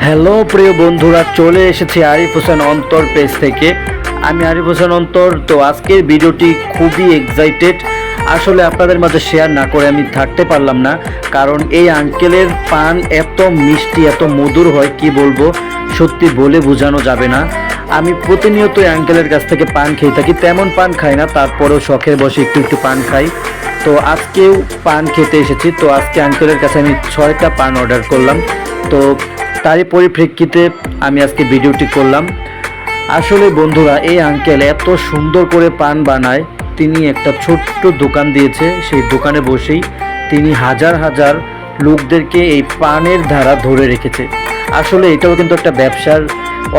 Hello প্রিয় বন্ধুরা, চলে এসেছি আরিফ হোসেন অন্তর পেজ থেকে। আমি আরিফ হোসেন অন্তর। তো আজকের ভিডিওটি খুবই এক্সাইটেড, আসলে আপনাদের মাঝে শেয়ার না করে আমি থাকতে পারলাম না, কারণ এই আঙ্কেলের পান এত মিষ্টি, এত মধুর হয় কি বলবো, সত্যি বলে বোঝানো যাবে না। আমি প্রতিনিয়ত এই আঙ্কেলের কাছ থেকে পান খেয়ে থাকি, তেমন পান খাই না, তারপরেও শখের বসে একটু একটু পান খাই। তো আজকেও পান খেতে এসেছি। তো আজকে আঙ্কেলের কাছে আমি 6টা পান অর্ডার করলাম। তো তারই পরিপ্রেক্ষিতে আমি আজকে ভিডিওটি করলাম। আসলে বন্ধুরা, এই আঙ্কেল এত সুন্দর করে পান বানায়। তিনি একটা ছোট্ট দোকান দিয়েছে, সেই দোকানে বসেই তিনি হাজার হাজার লোকদেরকে এই পানের ধারা ধরে রেখেছে। আসলে এটাও কিন্তু একটা ব্যবসার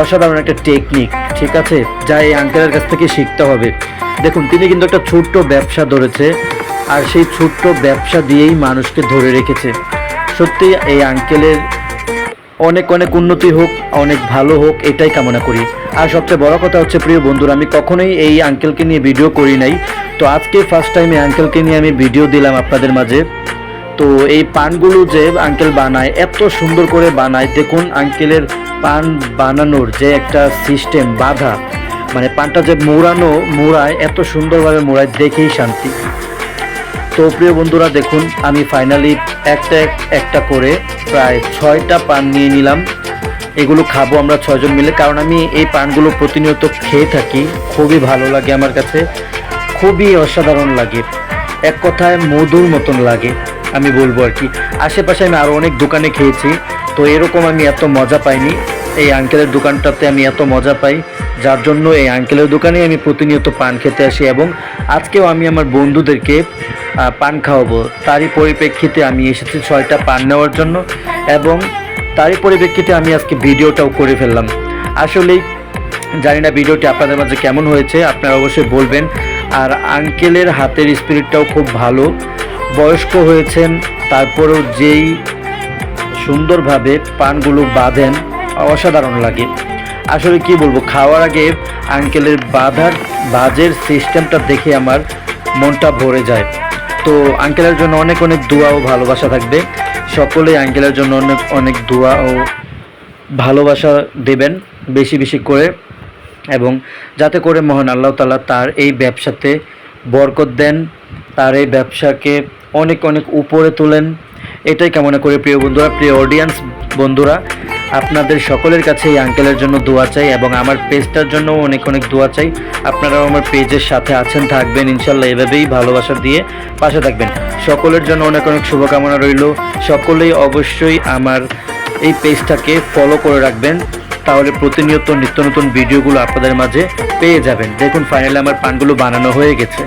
অসাধারণ একটা টেকনিক, ঠিক আছে, যা এই আঙ্কেলের কাছ থেকে শিখতে হবে। দেখুন, তিনি কিন্তু একটা ছোট্ট ব্যবসা ধরেছে, আর সেই ছোট্ট ব্যবসা দিয়েই মানুষকে ধরে রেখেছে। সত্যি এই আঙ্কেলের অনেক অনেক উন্নতি হোক, অনেক ভালো হোক, এটাই কামনা করি। আর সবচেয়ে বড় কথা হচ্ছে প্রিয় বন্ধুরা, আমি কখনোই এই আঙ্কেলকে নিয়ে ভিডিও করি নাই। তো আজকে ফার্স্ট টাইম এই আঙ্কেলকে নিয়ে আমি ভিডিও দিলাম আপনাদের মাঝে। তো এই পানগুলো যে আঙ্কেল বানায়, এত সুন্দর করে বানায়। দেখুন আঙ্কেলের পান বানানোর যে একটা সিস্টেম, বাঁধা, মানে পানটা যে মোড়ায় এত সুন্দরভাবে মোড়ায়, দেখেই শান্তি। তো প্রিয় বন্ধুরা, দেখুন আমি ফাইনালি একটা করে প্রায় 6টা পান নিয়ে নিলাম। এগুলো খাবো আমরা 6জন মিলে, কারণ আমি এই পানগুলো প্রতিনিয়ত খেয়ে থাকি। খুবই ভালো লাগে আমার কাছে, খুবই অসাধারণ লাগে, এক কথায় মধুর মতন লাগে আমি বলবো আর কি। আশেপাশে আমি আরও অনেক দোকানে খেয়েছি, তো এরকম আমি এত মজা পাইনি। এই আঙ্কেলের দোকানটাতে আমি এত মজা পাই, যার জন্য এই আঙ্কেলের দোকানে আমি প্রতিনিয়ত পান খেতে আসি। এবং আজকেও আমি আমার বন্ধুদেরকে পান খাওয়াবো। তারই পরিপ্রেক্ষিতে আমি এসেছি 6টা পান নেওয়ার জন্য, এবং তারই পরিপ্রেক্ষিতে আমি আজকে ভিডিওটাও করে ফেললাম। আসলেই জানি না ভিডিওটি আপনাদের মাঝে কেমন হয়েছে, আপনারা অবশ্যই বলবেন। আর আঙ্কেলের হাতের স্পিরিটটাও খুব ভালো, বয়স্ক হয়েছেন, তারপরেও যেই সুন্দরভাবে পানগুলো বাঁধেন, অসাধারণ লাগে। আসলে কি বলবো, খাওয়ার আগে আঙ্কেলের বাজের সিস্টেমটা দেখে আমার মনটা ভরে যায়। তো আঙ্কেলের জন্য অনেক অনেক দোয়া ও ভালোবাসা থাকবে। সকলেই আঙ্কেলের জন্য অনেক অনেক দোয়া ও ভালোবাসা দেবেন বেশি বেশি করে, এবং যাতে করে মহান আল্লাহ তাআলা তার এই ব্যবসাতে বরকত দেন, তার এই ব্যবসাকে অনেক অনেক উপরে তোলেন, এটাই কামনা করে। প্রিয় বন্ধুরা, প্রিয় অডিয়েন্স বন্ধুরা, আপনাদের সকলের কাছে এই আঙ্কেলের জন্য দোয়া চাই, এবং আমার পেজটার জন্য অনেক অনেক দোয়া চাই। আপনারাও আমার পেজের সাথে আছেন, থাকবেন ইনশাল্লাহ, এভাবেই ভালোবাসা দিয়ে পাশে থাকবেন। সকলের জন্য অনেক অনেক শুভকামনা রইল। সকলেই অবশ্যই আমার এই পেজটাকে ফলো করে রাখবেন, তাহলে প্রতিনিয়ত নিত্য নতুন ভিডিওগুলো আপনাদের মাঝে পেয়ে যাবেন। দেখুন ফাইনালি আমার পানগুলো বানানো হয়ে গেছে।